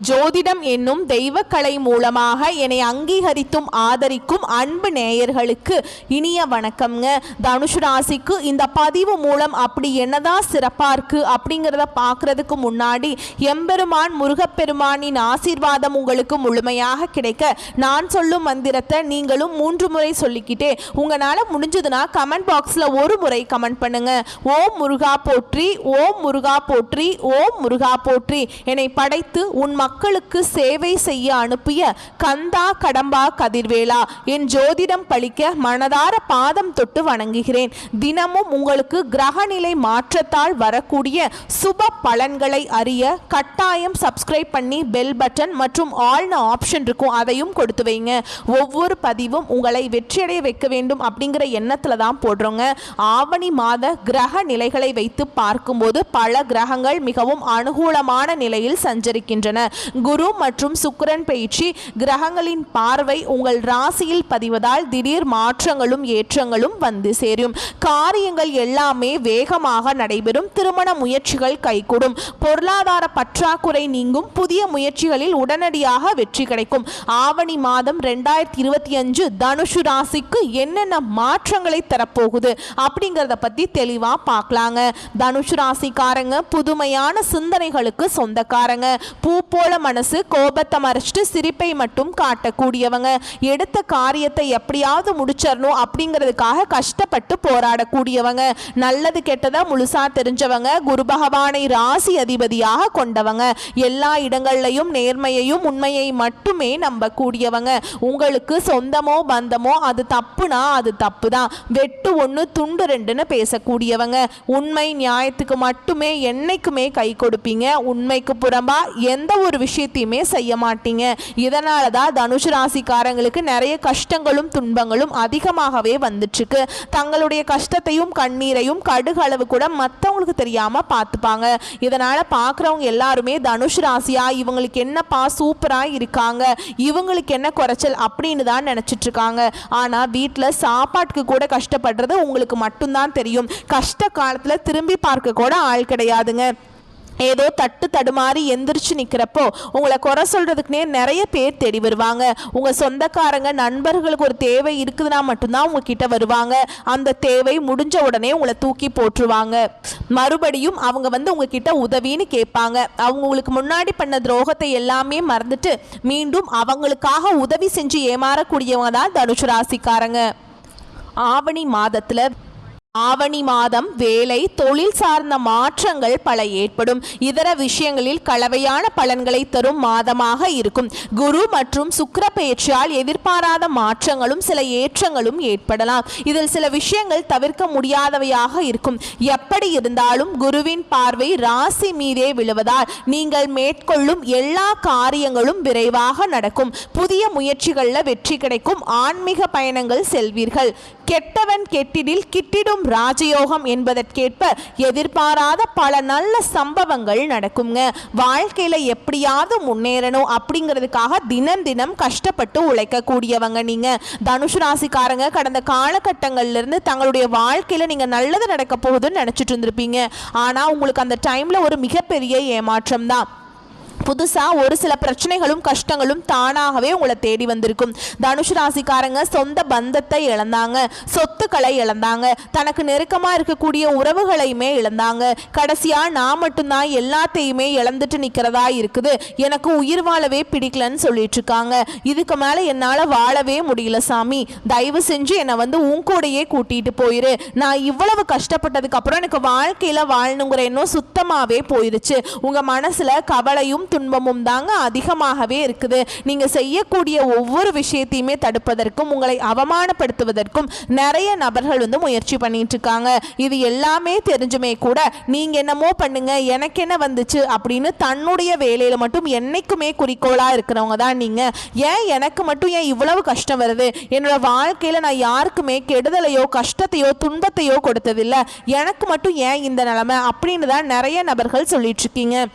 ஜோதிடம் என்னும் தெய்வக்கலை மூலமாக என்னை அங்கீகரித்தும் ஆதரிக்கும் அன்பு நேயர்களுக்கு இனிய வணக்கம்ங்க. தனுஷ் ராசிக்கு இந்த பதிவு மூலம் அப்படி என்னதான் சிறப்பாக இருக்குது அப்படிங்கிறத பார்க்குறதுக்கு முன்னாடி எம்பெருமான் முருகப்பெருமானின் ஆசீர்வாதம் உங்களுக்கு முழுமையாக கிடைக்க நான் சொல்லும் மந்திரத்தை நீங்களும் 3 முறை சொல்லிக்கிட்டே உங்களால் முடிஞ்சதுன்னா கமெண்ட் பாக்ஸில் ஒரு முறை கமெண்ட் பண்ணுங்க. ஓம் முருகா போற்றி, ஓம் முருகா போற்றி, ஓம் முருகா போற்றி. என்னை படைத்து உன் மக்களுக்கு சேவை செய்ய அனுப்பிய கந்தா கடம்பா கதிர்வேலா, என் ஜோதிடம் பழிக்க மனதார பாதம் தொட்டு வணங்குகிறேன். தினமும் உங்களுக்கு கிரகநிலை மாற்றத்தால் வரக்கூடிய சுப பலன்களை அறிய கட்டாயம் சப்ஸ்கிரைப் பண்ணி பெல் பட்டன் மற்றும் ஆல்ன ஆப்ஷன் இருக்கும், அதையும் கொடுத்து வைங்க. ஒவ்வொரு பதிவும் உங்களை வெற்றியடைய வைக்க வேண்டும் அப்படிங்கிற எண்ணத்தில் தான் போடுறோங்க. ஆவணி மாத கிரக நிலைகளை வைத்து பார்க்கும்போது பல கிரகங்கள் மிகவும் அனுகூலமான நிலையில் சஞ்சரிக்கின்றன. குரு மற்றும் சுக்கிரன் பயிற்சி கிரகங்களின் பார்வை உங்கள் ராசியில் பதிவதால் திடீர் மாற்றங்களும் ஏற்றங்களும் வந்து சேரும். காரியங்கள் எல்லாமே வேகமாக நடைபெறும். திருமண முயற்சிகள் கைகூடும். பொருளாதார பற்றாக்குறை நீங்கும். புதிய முயற்சிகளில் உடனடியாக வெற்றி கிடைக்கும். ஆவணி மாதம் 2025 தனுஷு ராசிக்கு என்னென்ன மாற்றங்களை தரப்போகுது அப்படிங்கிறத பத்தி தெளிவா பார்க்கலாங்க. தனுஷு ராசிக்காரங்க புதுமையான சிந்தனைகளுக்கு சொந்தக்காரங்க. பூ போல மனசு, கோபத்தை மறைச்சிட்டு சிரிப்பை மட்டும் காட்டக்கூடியவங்க. எடுத்த காரியத்தை எப்படியாவது முடிச்சிடணும் அப்படிங்கிறதுக்காக கஷ்டப்பட்டு போராடக்கூடியவங்க. நல்லது கெட்டதை முழுசா தெரிஞ்சவங்க. குரு பகவானை ராசி அதிபதியாக கொண்டவங்க. எல்லா இடங்கள்லையும் நேர்மையையும் உண்மையை மட்டுமே நம்பக்கூடியவங்க. உங்களுக்கு சொந்தமோ பந்தமோ அது தப்புனா அது தப்பு தான். வெட்டு ஒன்று துண்டு ரெண்டுன்னு பேசக்கூடியவங்க. உண்மை நியாயத்துக்கு மட்டுமே என்னைக்குமே கை கொடுப்பீங்க. உண்மைக்கு புறம்பா எந்த ஒரு விஷயத்தையுமே செய்ய மாட்டீங்க. இதனால தான் தனுஷ் ராசிக்காரங்களுக்கு நிறைய கஷ்டங்களும் துன்பங்களும் அதிகமாகவே வந்துட்டுருக்கு. தங்களுடைய கஷ்டத்தையும் கண்ணீரையும் கடுகளவு கூட மற்றவங்களுக்கு தெரியாம பார்த்துப்பாங்க. இதனால பார்க்குறவங்க எல்லாருமே தனுஷ் ராசியா இவங்களுக்கு என்னப்பா சூப்பரா இருக்காங்க, இவங்களுக்கு என்ன குறைச்சல் அப்படின்னு தான் நினைச்சிட்டு இருக்காங்க. ஆனா வீட்டில் சாப்பாட்டுக்கு கூட கஷ்டப்படுறது உங்களுக்கு மட்டும்தான் தெரியும். கஷ்ட காலத்துல திரும்பி பார்க்க கூட ஆள் கிடையாதுங்க. ஏதோ தட்டு தடுமாறி எந்திரிச்சு நிற்கிறப்போ உங்களை குறை சொல்கிறதுக்குனே நிறைய பேர் தேடி வருவாங்க. உங்கள் சொந்தக்காரங்க நண்பர்களுக்கு ஒரு தேவை இருக்குதுன்னா மட்டும்தான் உங்ககிட்ட வருவாங்க. அந்த தேவை முடிஞ்ச உடனே உங்களை தூக்கி போட்டுருவாங்க. மறுபடியும் அவங்க உங்ககிட்ட உதவின்னு கேட்பாங்க. அவங்க உங்களுக்கு முன்னாடி பண்ண துரோகத்தை எல்லாமே மறந்துட்டு மீண்டும் அவங்களுக்காக உதவி செஞ்சு ஏமாறக்கூடியவங்க தான் தனுஷு ராசிக்காரங்க. ஆவணி மாதம் வேலை தொழில் சார்ந்த மாற்றங்கள் பல ஏற்படும். இதர விஷயங்களில் கலவையான பலன்களை தரும் மாதமாக இருக்கும். குரு மற்றும் சுக்கிர பெயர்ச்சியால் எதிர்பாராத மாற்றங்களும் சில ஏற்றங்களும் ஏற்படலாம். இதில் சில விஷயங்கள் தவிர்க்க முடியாதவையாக இருக்கும். எப்படி இருந்தாலும் குருவின் பார்வை ராசி மீதே விழுவதால் நீங்கள் மேற்கொள்ளும் எல்லா காரியங்களும் விரைவாக நடக்கும். புதிய முயற்சிகளில் வெற்றி கிடைக்கும். ஆன்மீக பயணங்கள் செல்வீர்கள். கெட்டவன் கெட்டிடில் கிட்டிடும் ராஜயோகம் என்பதற்கேற்ப எதிர்பாராத பல நல்ல சம்பவங்கள் நடக்குங்க. வாழ்க்கையில எப்படியாவது முன்னேறணும் அப்படிங்கிறதுக்காக தினம் தினம் கஷ்டப்பட்டு உழைக்கக்கூடியவங்க நீங்க. தனுஷு ராசிக்காரங்க கடந்த காலகட்டங்கள்ல இருந்து தங்களுடைய வாழ்க்கையில நீங்க நல்லது நடக்க போகுதுன்னு நினைச்சிட்டு இருந்திருப்பீங்க. ஆனா உங்களுக்கு அந்த டைம்ல ஒரு மிகப்பெரிய ஏமாற்றம் தான். புதுசாக ஒரு சில பிரச்சனைகளும் கஷ்டங்களும் தானாகவே உங்களை தேடி வந்திருக்கும். தனுஷ் ராசிக்காரங்க சொந்த பந்தத்தை இழந்தாங்க, சொத்துக்களை இழந்தாங்க, தனக்கு நெருக்கமாக இருக்கக்கூடிய உறவுகளையுமே இழந்தாங்க. கடைசியாக நான் மட்டும்தான் எல்லாத்தையுமே இழந்துட்டு நிற்கிறதா இருக்குது, எனக்கு உயிர் வாழவே பிடிக்கலன்னு சொல்லிட்டு இருக்காங்க. இதுக்கு மேலே என்னால் வாழவே முடியல சாமி, தயவு செஞ்சு என்னை உன் கூடையே கூட்டிகிட்டு போயிரு. நான் இவ்வளவு கஷ்டப்பட்டதுக்கு அப்புறம் எனக்கு வாழ்க்கையில் வாழணுங்கிற எண்ணம் சுத்தமாகவே போயிருச்சு. உங்கள் மனசில் கவலையும் துன்பமும் தாங்க அதிகமாகவே இருக்குது. நீங்க செய்யக்கூடிய ஒவ்வொரு விஷயத்தையுமே தடுப்பதற்கும் உங்களை அவமானப்படுத்துவதற்கும் நிறைய நபர்கள் முயற்சி பண்ணிட்டு இருக்காங்க. இது எல்லாமே தெரிஞ்சுமே கூட நீங்க என்னமோ பண்ணுங்க எனக்கு என்ன வந்துச்சு அப்படின்னு தன்னுடைய வேலையில மட்டும் என்னைக்குமே குறிக்கோளா இருக்கிறவங்க தான் நீங்க. ஏன் எனக்கு மட்டும் ஏன் இவ்வளவு கஷ்டம் வருது, என்னோட வாழ்க்கையில நான் யாருக்குமே கெடுதலையோ கஷ்டத்தையோ துன்பத்தையோ கொடுத்ததில்லை, எனக்கு மட்டும் ஏன் இந்த நிலைமை அப்படின்னு தான் நிறைய நபர்கள் சொல்லிட்டு இருக்கீங்க.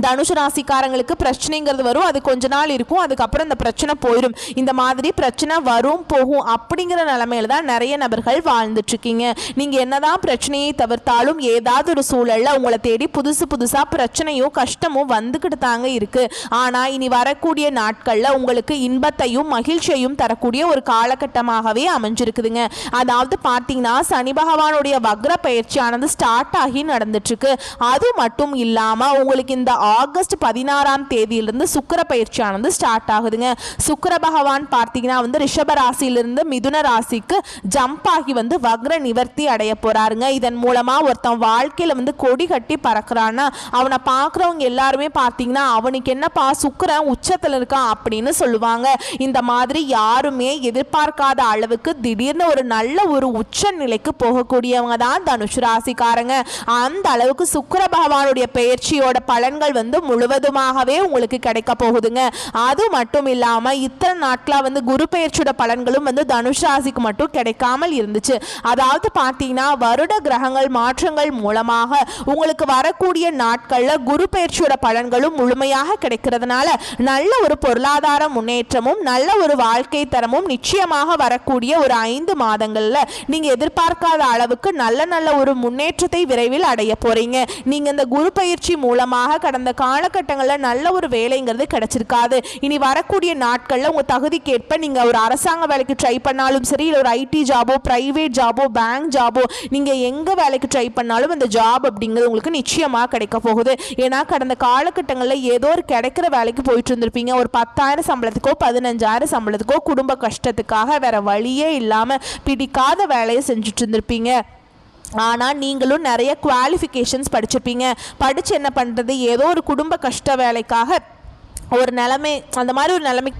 தனுசு ராசிக்காரங்களுக்கு பிரச்சனைங்கிறது வரும், அது கொஞ்ச நாள் இருக்கும், அதுக்கப்புறம் இந்த பிரச்சனை போயிடும். இந்த மாதிரி பிரச்சனை வரும் போகும் அப்படிங்கிற நிலைமையில தான் நிறைய நபர்கள் வாழ்ந்துட்டு இருக்கீங்க. நீங்க என்னதான் பிரச்சனையை தவிர்த்தாலும் ஏதாவது ஒரு சூழல்ல உங்களை தேடி புதுசு புதுசா பிரச்சனையும் கஷ்டமும் வந்துக்கிட்டு தாங்க இருக்கு. ஆனா இனி வரக்கூடிய நாட்கள்ல உங்களுக்கு இன்பத்தையும் மகிழ்ச்சியையும் தரக்கூடிய ஒரு காலகட்டமாகவே அமைஞ்சிருக்குதுங்க. அதாவது பார்த்தீங்கன்னா சனி பகவானுடைய வக்ர பயிற்சியானது ஸ்டார்ட் ஆகி நடந்துட்டு இருக்கு. அது மட்டும் இல்லாம உங்களுக்கு இந்த ஆகஸ்ட் 16ஆம் தேதியிலிருந்து சுக்கிர பயிற்சியானது ஸ்டார்ட் ஆகுதுங்க. சுக்கிர பகவான் பார்த்தீங்கன்னா ரிஷப ராசியிலிருந்து மிதுன ராசிக்கு ஜம்ப் ஆகி வக்ர நிவர்த்தி அடைய போறாருங்க. இதன் மூலமா ஒருத்தன் வாழ்க்கையில கொடி கட்டி பறக்கிறான்னா அவனை பார்க்குறவங்க எல்லாருமே பார்த்தீங்கன்னா அவனுக்கு என்னப்பா சுக்கிரன் உச்சத்தில் இருக்கான் அப்படின்னு சொல்லுவாங்க. இந்த மாதிரி யாருமே எதிர்பார்க்காத அளவுக்கு திடீர்னு ஒரு நல்ல ஒரு உச்ச நிலைக்கு போகக்கூடியவங்க தான் தனுசு ராசிக்காரங்க. அந்த அளவுக்கு சுக்கிர பகவானுடைய பயிற்சியோட பலன்கள் முழுவதுமாகவே உங்களுக்கு கிடைக்க போகுதுங்க. அது மட்டும் இல்லாம இத்தனை நாட்களா குரு பெயர்ச்சியோட பலன்களும் தனுஷ் ராசிக்கு மட்டும் கிடைக்காமல் இருந்துச்சு. அதாவது பார்த்தீங்கன்னா வருட கிரகங்கள் மாற்றங்கள் மூலமாக உங்களுக்கு வரக்கூடிய நாட்கள்ல குரு பெயர்ச்சியோட பலன்களும் முழுமையாக கிடைக்கிறதுனால நல்ல ஒரு பொருளாதார முன்னேற்றமும் நல்ல ஒரு வாழ்க்கை தரமும் நிச்சயமாக வரக்கூடிய ஒரு 5 மாதங்கள்ல நீங்க எதிர்பார்க்காத அளவுக்கு நல்ல நல்ல ஒரு முன்னேற்றத்தை விரைவில் அடைய போறீங்க. நீங்க இந்த குரு பயிற்சி மூலமாக கடந்த காலகட்டங்களில் நல்ல ஒரு வேலைங்கிறது கிடைச்சிருக்காது. இனி வரக்கூடிய நாட்களில் உங்கள் தகுதிக்கேற்ப நீங்கள் ஒரு அரசாங்க வேலைக்கு ட்ரை பண்ணாலும் சரி, இல்லை ஒரு ஐடி ஜாபோ பிரைவேட் ஜாபோ பேங்க் ஜாபோ நீங்கள் எங்கே வேலைக்கு ட்ரை பண்ணாலும் அந்த ஜாப் அப்படிங்கிறது உங்களுக்கு நிச்சயமாக கிடைக்க போகுது. ஏன்னா கடந்த காலகட்டங்களில் ஏதோ ஒரு கிடைக்கிற வேலைக்கு போயிட்டு இருந்திருப்பீங்க. ஒரு 10,000 சம்பளத்துக்கோ 15,000 சம்பளத்துக்கோ குடும்ப கஷ்டத்துக்காக வேற வழியே இல்லாமல் பிடிக்காத வேலையை செஞ்சுட்டு இருந்திருப்பீங்க. ஆனால் நீங்களும் நிறைய குவாலிஃபிகேஷன்ஸ் படிச்சிருப்பீங்க. படித்து என்ன பண்ணுறது, ஏதோ ஒரு குடும்ப கஷ்ட வேலைக்காக ஒரு நிலைமை, அந்த மாதிரி ஒரு நிலைமை.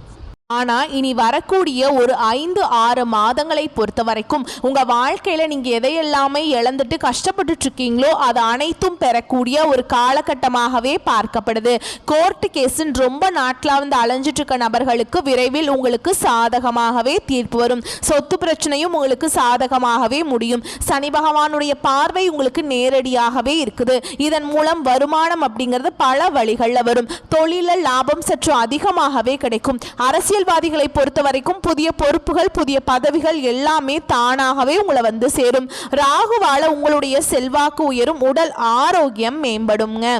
ஆனால் இனி வரக்கூடிய ஒரு 5-6 மாதங்களை பொறுத்த வரைக்கும் உங்கள் வாழ்க்கையில் நீங்கள் எதையெல்லாமே இழந்துட்டு கஷ்டப்பட்டுட்டு இருக்கீங்களோ அது அனைத்தும் பெறக்கூடிய ஒரு காலகட்டமாகவே பார்க்கப்படுது. கோர்ட்டு கேஸுன்னு ரொம்ப நாட்டில் அலைஞ்சிட்டு இருக்க நபர்களுக்கு விரைவில் உங்களுக்கு சாதகமாகவே தீர்ப்பு வரும். சொத்து பிரச்சனையும் உங்களுக்கு சாதகமாகவே முடியும். சனி பகவானுடைய பார்வை உங்களுக்கு நேரடியாகவே இருக்குது. இதன் மூலம் வருமானம் அப்படிங்கிறது பல வழிகளில் வரும். தொழிலில் லாபம் சற்று அதிகமாகவே கிடைக்கும். அரசியல்வாதிகளை பொறுத்த வரைக்கும் புதிய பொறுப்புகள் புதிய பதவிகள் எல்லாமே தானாகவே உங்களை சேரும். ராகுவால உங்களுடைய செல்வாக்கு உயரும், உடல் ஆரோக்கியம் மேம்படுங்க.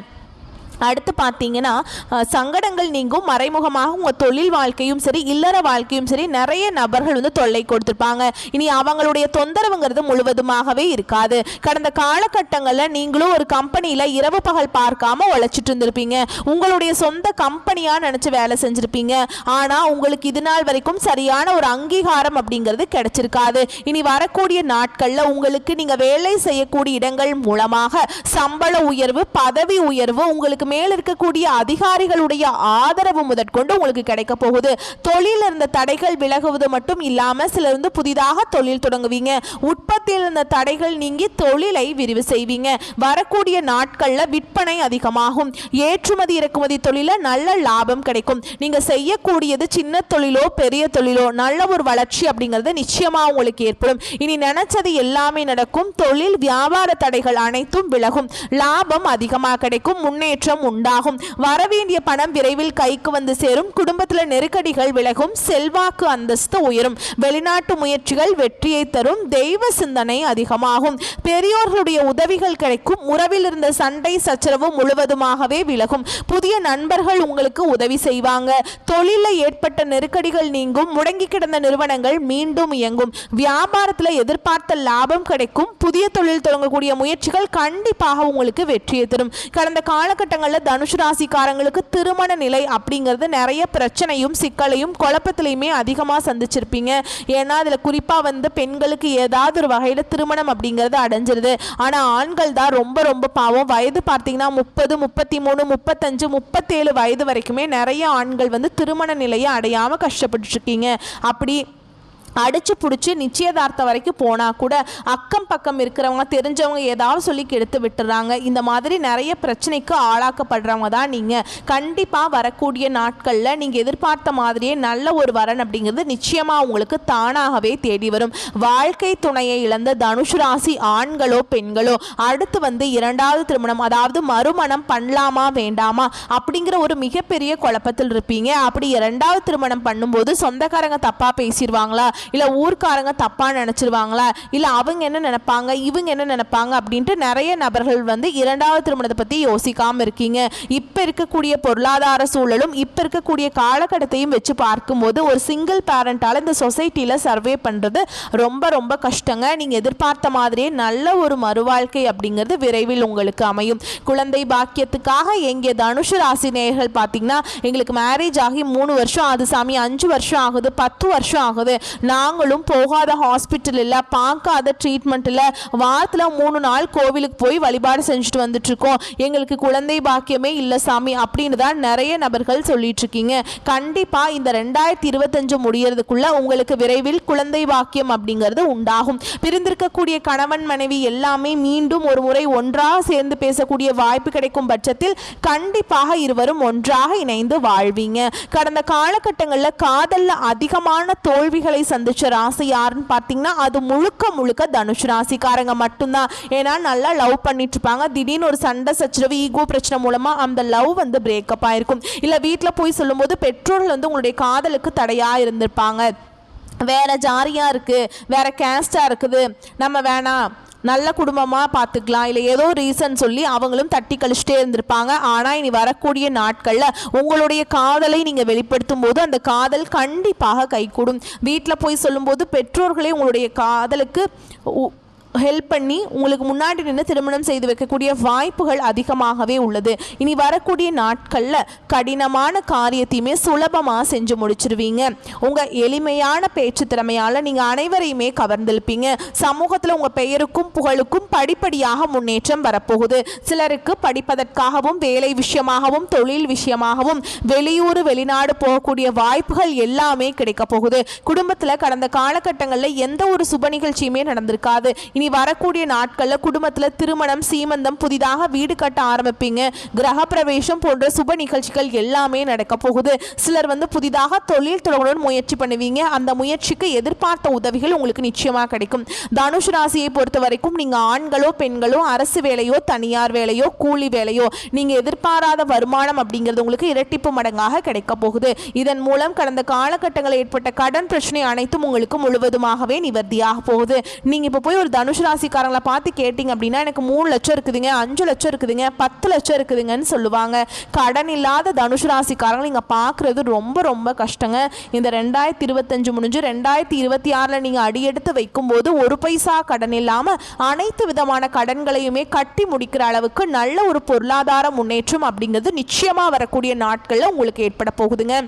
அடுத்து பார்த்தீங்கன்னா சங்கடங்கள் நீங்கும். மறைமுகமாக உங்கள் தொழில் வாழ்க்கையும் சரி இல்லற வாழ்க்கையும் சரி நிறைய நபர்கள் தொல்லை கொடுத்துருப்பாங்க. இனி அவங்களுடைய தொந்தரவுங்கிறது முழுவதுமாகவே இருக்காது. கடந்த காலகட்டங்களில் நீங்களும் ஒரு கம்பெனியில் இரவு பகல் பார்க்காம உழைச்சிட்டு இருந்திருப்பீங்க. உங்களுடைய சொந்த கம்பெனியாக நினச்சி வேலை செஞ்சுருப்பீங்க. ஆனால் உங்களுக்கு இது நாள் வரைக்கும் சரியான ஒரு அங்கீகாரம் அப்படிங்கிறது கிடைச்சிருக்காது. இனி வரக்கூடிய நாட்களில் உங்களுக்கு நீங்கள் வேலை செய்யக்கூடிய இடங்கள் மூலமாக சம்பள உயர்வு பதவி உயர்வு உங்களுக்கு மேல் இருக்கக்கூடிய அதிகாரிகளுடைய ஆதரவு முதற்கொண்டு உங்களுக்கு கிடைக்க போகுது. தொழில் இருந்த தடைகள் விலகுவது மட்டும் இல்லாமல் சிலர் புதிதாக தொழில் தொடங்குவீங்க. உற்பத்தியில் இருந்த தடைகள் நீங்கி தொழிலை விரிவு செய்வீங்க. வரக்கூடிய நாட்களில் விற்பனை அதிகமாகும். ஏற்றுமதி இறக்குமதி தொழில நல்ல லாபம் கிடைக்கும். நீங்க செய்யக்கூடியது சின்ன தொழிலோ பெரிய தொழிலோ நல்ல ஒரு வளர்ச்சி அப்படிங்கிறது நிச்சயமா உங்களுக்கு ஏற்படும். இனி நினைச்சது எல்லாமே நடக்கும். தொழில் வியாபார தடைகள் அனைத்தும் விலகும். லாபம் அதிகமாக கிடைக்கும். முன்னேற்றம் உண்டாகும். வரவேண்டிய பணம் விரைவில் கைக்கு சேரும். குடும்பத்தில் நெருக்கடிகள் விலகும். செல்வாக்கு அந்தஸ்து உயரும். வெளிநாட்டு முயற்சிகள் வெற்றியை தரும். தெய்வ சிந்தனை அதிகமாகும். பெரியோர்களுடைய உதவிகள் கிடைக்கும். உறவில் இருந்த சண்டை சச்சரவு முழுவதுமாகவே விலகும். புதிய நண்பர்கள் உங்களுக்கு உதவி செய்வாங்க. தொழிலில் ஏற்பட்ட நெருக்கடிகள் நீங்கும். முடங்கி கிடந்த நிறுவனங்கள் மீண்டும் இயங்கும். வியாபாரத்தில் எதிர்பார்த்த லாபம் கிடைக்கும். புதிய தொழில் தொடங்கக்கூடிய முயற்சிகள் கண்டிப்பாக உங்களுக்கு வெற்றியை தரும். கடந்த காலகட்டங்கள் தனுசு ராசிக்காரங்களுக்கு திருமண நிலை அப்படிங்கிறது நிறைய பிரச்சனையும் சிக்கலையும் குழப்பத்திலையுமே அதிகமாக சந்திச்சிருப்பீங்க. ஏன்னா அதில் குறிப்பாக பெண்களுக்கு ஏதாவது ஒரு வகையில் திருமணம் அப்படிங்கிறது அடைஞ்சிருது. ஆனால் ஆண்கள் தான் ரொம்ப ரொம்ப பாவம். வயது பார்த்தீங்கன்னா 30, 33, 35, 37 வயது வரைக்குமே நிறைய ஆண்கள் திருமண நிலையை அடையாமல் கஷ்டப்பட்டு இருக்கீங்க. அப்படி அடிச்சு பிடிச்சி நிச்சயதார்த்தம் வரைக்கும் போனால் கூட அக்கம் பக்கம் இருக்கிறவங்க தெரிஞ்சவங்க ஏதாவது சொல்லி கெடுத்து விட்டுறாங்க. இந்த மாதிரி நிறைய பிரச்சனைக்கு ஆளாக்கப்படுறவங்க தான் நீங்கள். கண்டிப்பாக வரக்கூடிய நாட்களில் நீங்கள் எதிர்பார்த்த மாதிரியே நல்ல ஒரு வரன் அப்படிங்கிறது நிச்சயமாக உங்களுக்கு தானாகவே தேடி வரும். வாழ்க்கை துணையை இழந்த தனுசு ராசி ஆண்களோ பெண்களோ அடுத்து வந்து இரண்டாவது திருமணம், அதாவது மறுமணம் பண்ணலாமா வேண்டாமா அப்படிங்கிற ஒரு மிகப்பெரிய குழப்பத்தில் இருப்பீங்க. அப்படி இரண்டாவது திருமணம் பண்ணும்போது சொந்தக்காரங்க தப்பாக பேசிடுவாங்களா, இல்லை ஊர்க்காரங்க தப்பாக நினச்சிருவாங்களா, இல்லை அவங்க என்ன நினைப்பாங்க இவங்க என்ன நினைப்பாங்க அப்படின்ட்டு நிறைய நபர்கள் வந்து இரண்டாவது திருமணத்தை பற்றி யோசிக்காமல் இருக்கீங்க. இப்போ இருக்கக்கூடிய பொருளாதார சூழலும் இப்போ இருக்கக்கூடிய காலகட்டத்தையும் வச்சு பார்க்கும்போது ஒரு சிங்கிள் பேரண்டால் இந்த சொசைட்டியில் சர்வே பண்ணுறது ரொம்ப ரொம்ப கஷ்டங்க. நீங்கள் எதிர்பார்த்த மாதிரியே நல்ல ஒரு மறுவாழ்க்கை அப்படிங்கிறது விரைவில் உங்களுக்கு அமையும். குழந்தை பாக்கியத்துக்காக எங்கே தனுசு ராசி நேயர்கள் பார்த்தீங்கன்னா எங்களுக்கு மேரேஜ் ஆகி 3 வருஷம் ஆகுது சாமி, 5 வருஷம் ஆகுது, 10 வருஷம் ஆகுது, நாங்களும் போகாத ஹாஸ்பிட்டல் இல்லை, பார்க்காத ட்ரீட்மெண்ட் இல்லை, வாரத்தில் 3 நாள் கோவிலுக்கு போய் வழிபாடு செஞ்சுட்டு வந்துட்டு இருக்கோம், எங்களுக்கு குழந்தை பாக்கியமே இல்லை சாமி அப்படின்னு தான் நிறைய நபர்கள் சொல்லிட்டு இருக்கீங்க. கண்டிப்பாக இந்த 2025 முடியறதுக்குள்ள உங்களுக்கு விரைவில் குழந்தை பாக்கியம் அப்படிங்கிறது உண்டாகும். பிரிந்திருக்கக்கூடிய கணவன் மனைவி எல்லாமே மீண்டும் ஒரு முறை ஒன்றாக சேர்ந்து பேசக்கூடிய வாய்ப்பு கிடைக்கும் பட்சத்தில் கண்டிப்பாக இருவரும் ஒன்றாக இணைந்து வாழ்வீங்க. கடந்த காலகட்டங்களில் காதல்ல அதிகமான தோல்விகளை சந்திச்ச ராசி யாருன்னு பார்த்தீங்கன்னா அது முழுக்க முழுக்க தனுசு ராசிக்காரங்க மட்டும்தான். ஏன்னா நல்லா லவ் பண்ணிட்டு இருப்பாங்க, திடீர்னு ஒரு சண்டை சச்சரவு ஈகோ பிரச்சனை மூலமா அந்த லவ் வந்து பிரேக்கப் ஆயிருக்கும். இல்லை வீட்டில் போய் சொல்லும்போது பெற்றோர்கள் வந்து உங்களுடைய காதலுக்கு தடையா இருந்திருப்பாங்க. வேற ஜாரியா இருக்கு, வேற கேஸ்டா இருக்குது, நம்ம வேணாம் நல்ல குடும்பமாக பார்த்துக்கலாம், இல்லை ஏதோ ரீசன் சொல்லி அவங்களும் தட்டி கழிச்சிட்டே இருந்திருப்பாங்க. ஆனால் இனி வரக்கூடிய நாட்களில் உங்களுடைய காதலை நீங்கள் வெளிப்படுத்தும் போது அந்த காதல் கண்டிப்பாக கைகூடும். வீட்டில் போய் சொல்லும்போது பெற்றோர்களே உங்களுடைய காதலுக்கு ஹெல்ப் பண்ணி உங்களுக்கு முன்னாடி நின்று திருமணம் செய்து வைக்கக்கூடிய வாய்ப்புகள் அதிகமாகவே உள்ளது. இனி வரக்கூடிய நாட்களில் கடினமான காரியத்தையுமே சுலபமாக செஞ்சு முடிச்சிருவீங்க. உங்கள் எளிமையான பேச்சு திறமையால் நீங்கள் அனைவரையுமே கவர்ந்திருப்பீங்க. சமூகத்தில் உங்கள் பெயருக்கும் புகழுக்கும் படிப்படியாக முன்னேற்றம் வரப்போகுது. சிலருக்கு படிப்பதற்காகவும் வேலை விஷயமாகவும் தொழில் விஷயமாகவும் வெளியூர் வெளிநாடு போகக்கூடிய வாய்ப்புகள் எல்லாமே கிடைக்க போகுது. குடும்பத்தில் கடந்த காலகட்டங்களில் எந்த ஒரு சுப நிகழ்ச்சியுமே நடந்திருக்காது. இனி வரக்கூடிய நாட்களில் குடும்பத்தில் திருமணம், சீமந்தம், புதிதாக வீடு கட்ட ஆரம்பிப்பீங்க. கிரக பிரவேசம் போன்ற சுப நிகழ்ச்சிகள் எல்லாமே நடக்க போகுது. சிலர் வந்து புதிதாக தொழில் தொடங்கணும்னு முயற்சி பண்ணுவீங்க. அந்த முயற்சிக்கு எதிர்பார்த்த உதவிகள் உங்களுக்கு நிச்சயமாக கிடைக்கும். தனுசு ராசியை பொறுத்த வரைக்கும் நீங்கள் ஆண்களோ பெண்களோ அரசு வேலையோ தனியார் வேலையோ கூலி வேலையோ நீங்கள் எதிர்பாராத வருமானம் அப்படிங்கிறது உங்களுக்கு இரட்டிப்பு மடங்காக கிடைக்க போகுது. இதன் மூலம் கடந்த காலகட்டங்களில் ஏற்பட்ட கடன் பிரச்சனை அனைத்தும் உங்களுக்கு முழுவதுமாகவே நிவர்த்தியாக போகுது. நீங்கள் இப்போ போய் ஒரு தனுசு ராசிக்காரங்களை பார்த்து கேட்டிங்க அப்படின்னா எனக்கு 3 லட்சம் இருக்குதுங்க, 5 லட்சம் இருக்குதுங்க, 10 லட்சம் இருக்குதுங்கன்னு சொல்லுவாங்க. கடன் இல்லாத தனுசு ராசிக்காரங்களை நீங்கள் பார்க்குறது ரொம்ப ரொம்ப கஷ்டங்க. இந்த 2025 முடிஞ்சு 2026 நீங்கள் அடியெடுத்து வைக்கும்போது 1 பைசா கடன் இல்லாமல் அனைத்து விதமான கடன்களையுமே கட்டி முடிக்கிற அளவுக்கு நல்ல ஒரு பொருளாதார முன்னேற்றம் அப்படிங்கிறது நிச்சயமாக வரக்கூடிய நாட்களில் உங்களுக்கு ஏற்பட போகுதுங்க.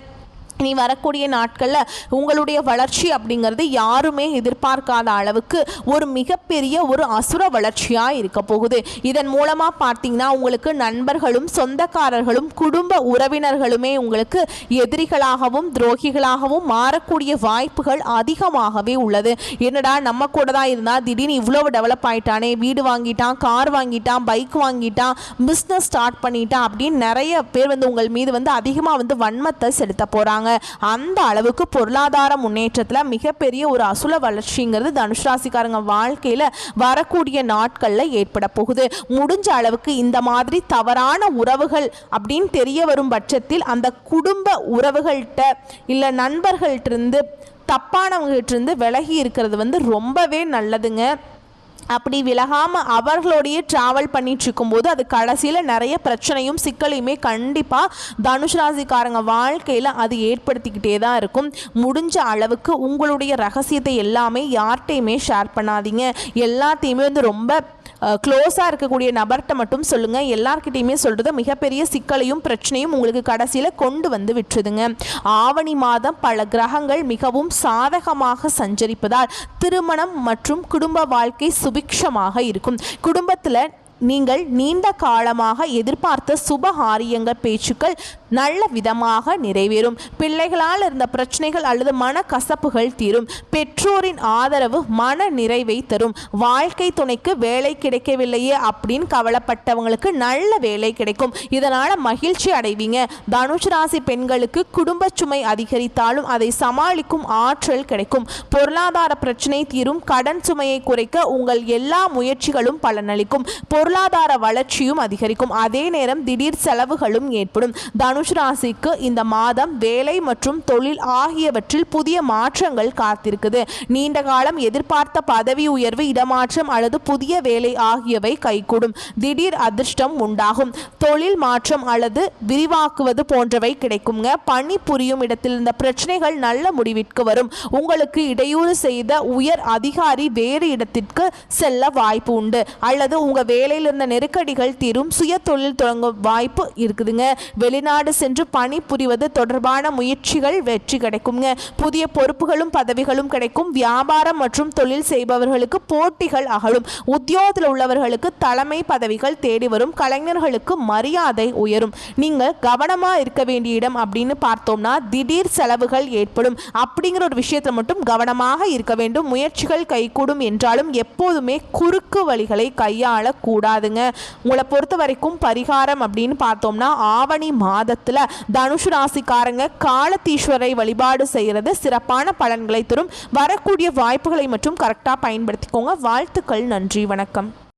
இனி வரக்கூடிய நாட்களில் உங்களுடைய வளர்ச்சி அப்படிங்கிறது யாருமே எதிர்பார்க்காத அளவுக்கு ஒரு மிகப்பெரிய ஒரு அசுர வளர்ச்சியாக இருக்க போகுது. இதன் மூலமாக பார்த்தீங்கன்னா உங்களுக்கு நண்பர்களும் சொந்தக்காரர்களும் குடும்ப உறவினர்களுமே உங்களுக்கு எதிரிகளாகவும் துரோகிகளாகவும் மாறக்கூடிய வாய்ப்புகள் அதிகமாகவே உள்ளது. என்னடா நம்ம கூட தான் இருந்தால் திடீர்னு இவ்வளோ டெவலப் ஆகிட்டானே, வீடு வாங்கிட்டான், கார் வாங்கிட்டான், பைக் வாங்கிட்டான், பிஸ்னஸ் ஸ்டார்ட் பண்ணிட்டான் அப்படின்னு நிறைய பேர் வந்து உங்கள் மீது வந்து அதிகமாக வந்து வன்மத்தை செலுத்த போகிறாங்க. அந்த அளவுக்கு பொருளாதார முன்னேற்றத்தில் மிகப்பெரிய ஒரு அசுல வளர்ச்சிங்கிறது தனுசு ராசிக்காரங்க வாழ்க்கையில் வரக்கூடிய நாட்களில் ஏற்பட போகுது. முடிஞ்ச அளவுக்கு இந்த மாதிரி தவறான உறவுகள் அப்படின்னு தெரிய வரும் பட்சத்தில் அந்த குடும்ப உறவுகள்கிட்ட இல்லை நண்பர்கள்ட்ட இருந்து தப்பானவங்ககிட்ட இருந்து விலகி இருக்கிறது வந்து ரொம்பவே நல்லதுங்க. அப்படி விலகாமல் அவர்களோடையே ட்ராவல் பண்ணிட்டு இருக்கும்போது அது கடைசியில் நிறைய பிரச்சனையும் சிக்கலையுமே கண்டிப்பாக தனுசு ராசிக்காரங்க வாழ்க்கையில் அது ஏற்படுத்திக்கிட்டே தான் இருக்கும். முடிஞ்ச அளவுக்கு உங்களுடைய ரகசியத்தை எல்லாமே யார்கிட்டையுமே ஷேர் பண்ணாதீங்க. எல்லாத்தையுமே வந்து ரொம்ப க்ளோஸாக இருக்கக்கூடிய நபர்கிட்ட மட்டும் சொல்லுங்கள். எல்லார்கிட்டையுமே சொல்கிறது மிகப்பெரிய சிக்கலையும் பிரச்சனையும் உங்களுக்கு கடைசியில் கொண்டு வந்து விட்டுருதுங்க. ஆவணி மாதம் பல கிரகங்கள் மிகவும் சாதகமாக சஞ்சரிப்பதால் திருமணம் மற்றும் குடும்ப வாழ்க்கை சுபிக்ஷமாக இருக்கும். குடும்பத்தில் நீங்கள் நீண்ட காலமாக எதிர்பார்த்த சுபகாரியங்கள் பேச்சுக்கள் நல்ல விதமாக நிறைவேறும். பிள்ளைகளால் இருந்த பிரச்சனைகள் அல்லது மனக்கசப்புகள் தீரும். பெற்றோரின் ஆதரவு மன நிறைவை தரும். வாழ்க்கை துணைக்கு வேலை கிடைக்கவில்லையே அப்படின்னு கவலைப்பட்டவங்களுக்கு நல்ல வேலை கிடைக்கும். இதனால மகிழ்ச்சி அடைவீங்க. தனுசு ராசி பெண்களுக்கு குடும்ப சுமை அதிகரித்தாலும் அதை சமாளிக்கும் ஆற்றல் கிடைக்கும். பொருளாதார பிரச்சனை தீரும். கடன் சுமையை குறைக்க உங்கள் எல்லா முயற்சிகளும் பலனளிக்கும். பொருளாதார வளர்ச்சியும் அதிகரிக்கும். அதே நேரம் திடீர் செலவுகளும் ஏற்படும். தனுசு ராசிக்கு இந்த மாதம் வேலை மற்றும் தொழில் ஆகியவற்றில் புதிய மாற்றங்கள் காத்திருக்குது. நீண்ட காலம் எதிர்பார்த்த பதவி உயர்வு, இடமாற்றம் அல்லது புதிய வேலை ஆகியவை கைகூடும். திடீர் அதிர்ஷ்டம் உண்டாகும். தொழில் மாற்றம் அல்லது விரிவாக்குவது போன்றவை கிடைக்குங்க. பணி புரியும் இடத்தில் இருந்த பிரச்சனைகள் நல்ல முடிவிற்கு வரும். உங்களுக்கு இடையூறு செய்த உயர் அதிகாரி வேறு இடத்திற்கு செல்ல வாய்ப்பு உண்டு அல்லது உங்க வேலையில் இருந்த நெருக்கடிகள் தீரும். சுய தொழில் தொடங்கும் வாய்ப்பு இருக்குதுங்க. வெளிநாடு சென்று பணி புரிவது தொடர்பான முயற்சிகள் வெற்றி கிடைக்குங்க. புதிய பொறுப்புகளும் பதவிகளும் கிடைக்கும். வியாபாரம் மற்றும் தொழில் செய்பவர்களுக்கு போட்டிகள் அகலும். உத்தியோகத்தில் உள்ளவர்களுக்கு தலைமை பதவிகள் தேடி வரும். கலைஞர்களுக்கு மரியாதை உயரும். நீங்கள் கவனமா இருக்க வேண்டிய இடம் அப்படின்னு பார்த்தோம்னா திடீர் செலவுகள் ஏற்படும். அப்படிங்கிற ஒரு விஷயத்தில் மட்டும் கவனமாக இருக்க வேண்டும். முயற்சிகள் கைகூடும் என்றாலும் எப்போதுமே குறுக்கு வழிகளை கையாள கூடாதுங்க. உங்களை பொறுத்த வரைக்கும் பரிகாரம் அப்படின்னு பார்த்தோம்னா ஆவணி மாதத்துல தனுசு ராசிக்காரங்க காலத்தீஸ்வரை வழிபாடு செய்யறது சிறப்பான பலன்களை தரும். வரக்கூடிய வாய்ப்புகளை மட்டும் கரெக்டா பயன்படுத்திக்கோங்க. வாழ்த்துக்கள். நன்றி. வணக்கம்.